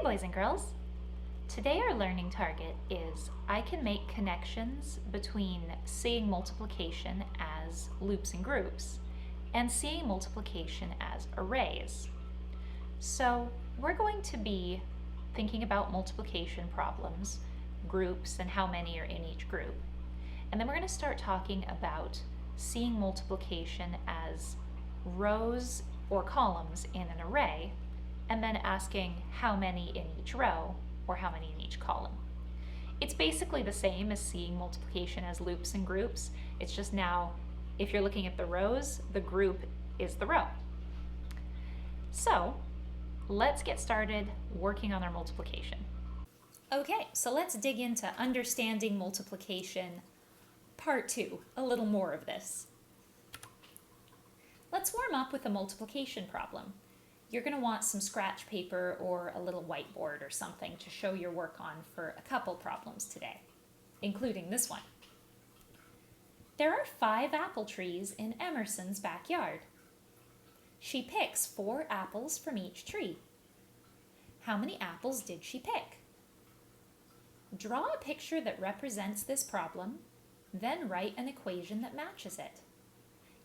boys and girls! Today our learning target is I can make connections between seeing multiplication as loops and groups and seeing multiplication as arrays. So we're going to be thinking about multiplication problems, groups, and how many are in each group. And then we're going to start talking about seeing multiplication as rows or columns in an array, and then asking how many in each row or how many in each column. It's basically the same as seeing multiplication as loops and groups. It's just now, if you're looking at the rows, the group is the row. So let's get started working on our multiplication. Okay, so let's dig into understanding multiplication part 2, a little more of this. Let's warm up with a multiplication problem. You're going to want some scratch paper or a little whiteboard or something to show your work on for a couple problems today, including this one. There are 5 apple trees in Emerson's backyard. She picks 4 apples from each tree. How many apples did she pick? Draw a picture that represents this problem, then write an equation that matches it.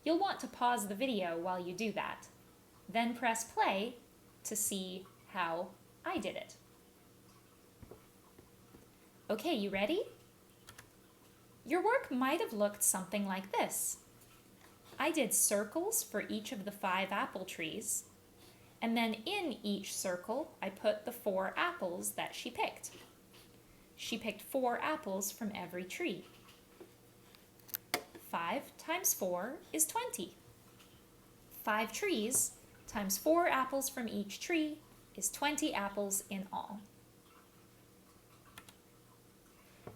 You'll want to pause the video while you do that. Then press play to see how I did it. Okay, you ready? Your work might have looked something like this. I did circles for each of the 5 apple trees, and then in each circle I put the 4 apples that she picked. She picked 4 apples from every tree. 5 times 4 is 20. 5 trees times 4 apples from each tree is 20 apples in all.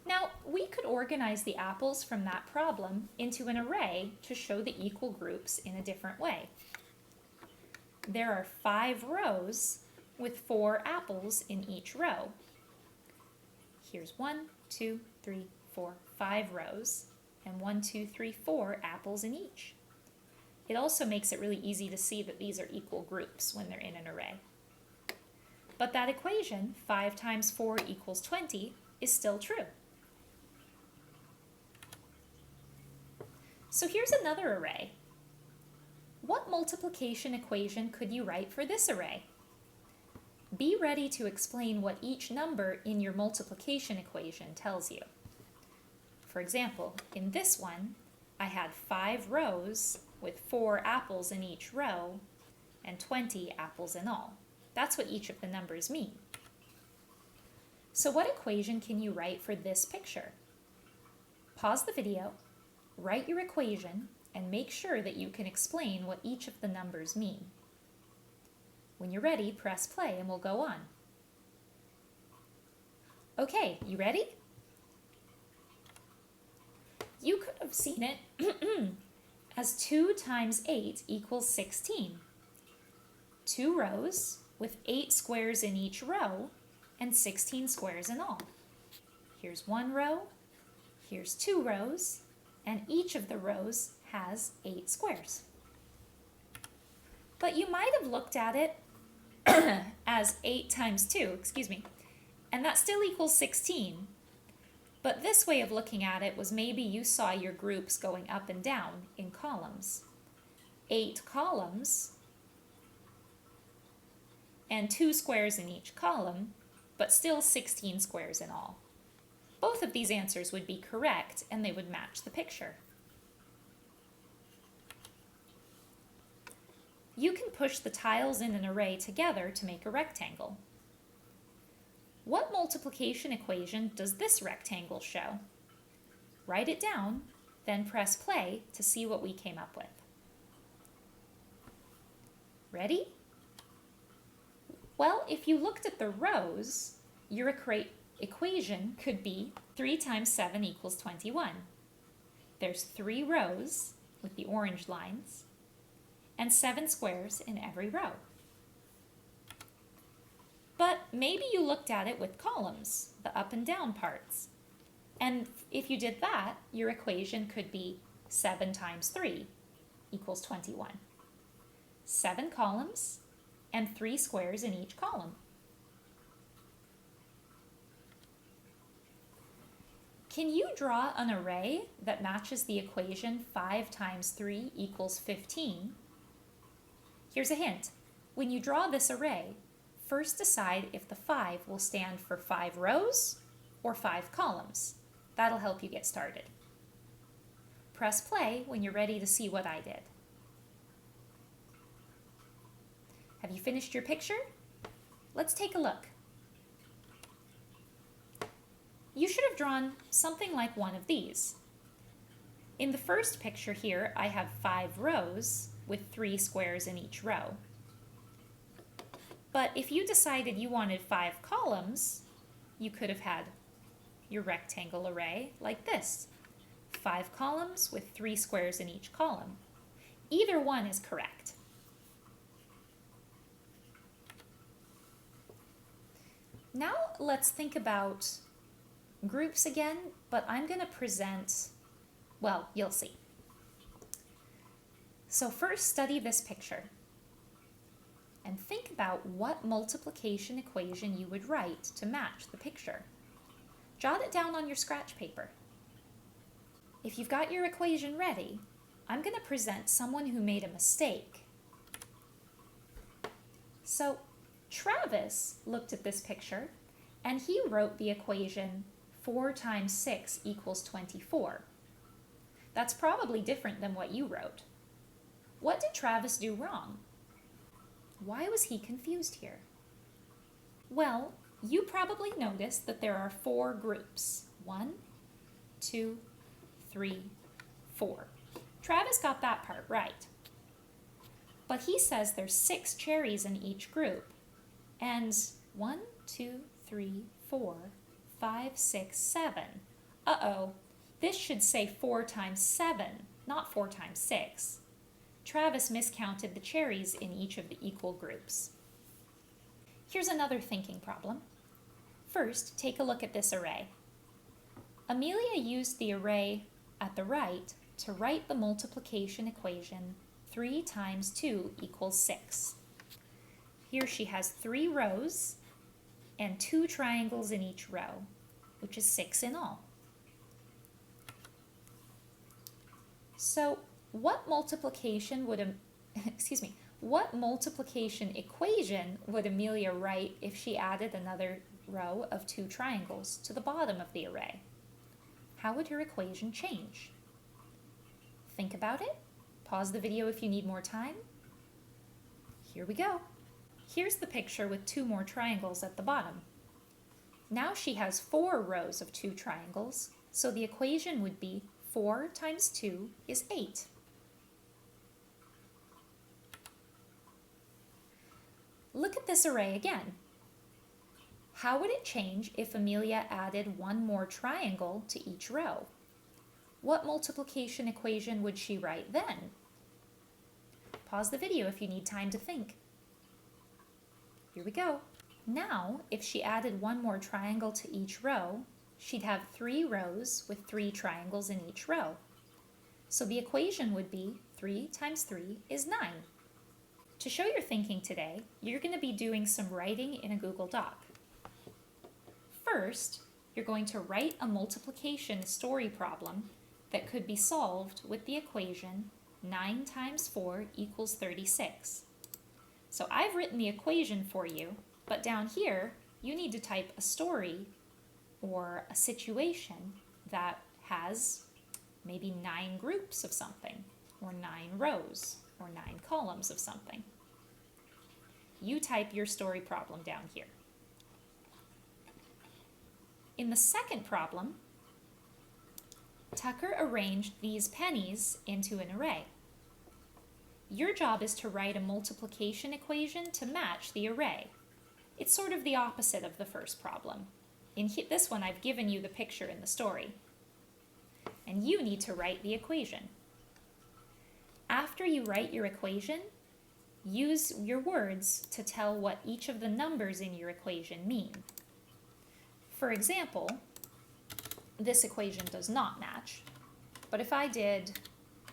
Now, we could organize the apples from that problem into an array to show the equal groups in a different way. There are 5 rows with 4 apples in each row. Here's 1, 2, 3, 4, 5 rows, and 1, 2, 3, 4 apples in each. It also makes it really easy to see that these are equal groups when they're in an array. But that equation, 5 times 4 equals 20, is still true. So here's another array. What multiplication equation could you write for this array? Be ready to explain what each number in your multiplication equation tells you. For example, in this one, I had 5 rows with 4 apples in each row and 20 apples in all. That's what each of the numbers mean. So what equation can you write for this picture? Pause the video, write your equation, and make sure that you can explain what each of the numbers mean. When you're ready, press play and we'll go on. Okay, you ready? You could have seen it as 2 times 8 equals 16. 2 rows with 8 squares in each row and 16 squares in all. Here's 1 row, here's 2 rows, and each of the rows has 8 squares. But you might have looked at it as 8 times 2, and that still equals 16. But this way of looking at it was maybe you saw your groups going up and down in columns. 8 columns and 2 squares in each column, but still 16 squares in all. Both of these answers would be correct and they would match the picture. You can push the tiles in an array together to make a rectangle. What multiplication equation does this rectangle show? Write it down, then press play to see what we came up with. Ready? Well, if you looked at the rows, your equation could be 3 times 7 equals 21. There's 3 rows with the orange lines and 7 squares in every row. But maybe you looked at it with columns, the up and down parts. And if you did that, your equation could be 7 times 3 equals 21. 7 columns and 3 squares in each column. Can you draw an array that matches the equation 5 times 3 equals 15? Here's a hint. When you draw this array, first decide if the 5 will stand for 5 rows or 5 columns. That'll help you get started. Press play when you're ready to see what I did. Have you finished your picture? Let's take a look. You should have drawn something like one of these. In the first picture here, I have 5 rows with 3 squares in each row. But if you decided you wanted 5 columns, you could have had your rectangle array like this. 5 columns with 3 squares in each column. Either one is correct. Now let's think about groups again, but I'm going to present, well, you'll see. So first study this picture and think about what multiplication equation you would write to match the picture. Jot it down on your scratch paper. If you've got your equation ready, I'm going to present someone who made a mistake. So Travis looked at this picture and he wrote the equation 4 times 6 equals 24. That's probably different than what you wrote. What did Travis do wrong? Why was he confused here? Well, you probably noticed that there are 4 groups. 1, 2, 3, 4. Travis got that part right. But he says there's 6 cherries in each group. And 1, 2, 3, 4, 5, 6, 7. Uh-oh, this should say 4 times 7, not 4 times 6. Travis miscounted the cherries in each of the equal groups. Here's another thinking problem. First, take a look at this array. Amelia used the array at the right to write the multiplication equation 3 times 2 equals 6. Here she has 3 rows and 2 triangles in each row, which is 6 in all. So what multiplication equation would Amelia write if she added another row of 2 triangles to the bottom of the array? How would her equation change? Think about it. Pause the video if you need more time. Here we go. Here's the picture with 2 more triangles at the bottom. Now she has 4 rows of 2 triangles, so the equation would be 4 times 2 is 8. Look at this array again. How would it change if Amelia added 1 more triangle to each row? What multiplication equation would she write then? Pause the video if you need time to think. Here we go. Now, if she added 1 more triangle to each row, she'd have 3 rows with 3 triangles in each row. So the equation would be 3 times 3 is 9. To show your thinking today, you're going to be doing some writing in a Google Doc. First, you're going to write a multiplication story problem that could be solved with the equation 9 times 4 equals 36. So I've written the equation for you, but down here, you need to type a story or a situation that has maybe 9 groups of something, or 9 rows, or 9 columns of something. You type your story problem down here. In the second problem, Tucker arranged these pennies into an array. Your job is to write a multiplication equation to match the array. It's sort of the opposite of the first problem. In this one, I've given you the picture in the story. And you need to write the equation. After you write your equation, use your words to tell what each of the numbers in your equation mean. For example, this equation does not match, but if I did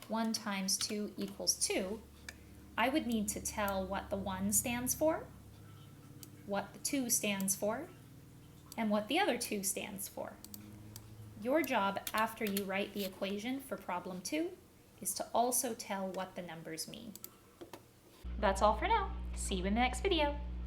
1 times 2 equals 2, I would need to tell what the 1 stands for, what the 2 stands for, and what the other 2 stands for. Your job after you write the equation for problem 2 is to also tell what the numbers mean. That's all for now. See you in the next video.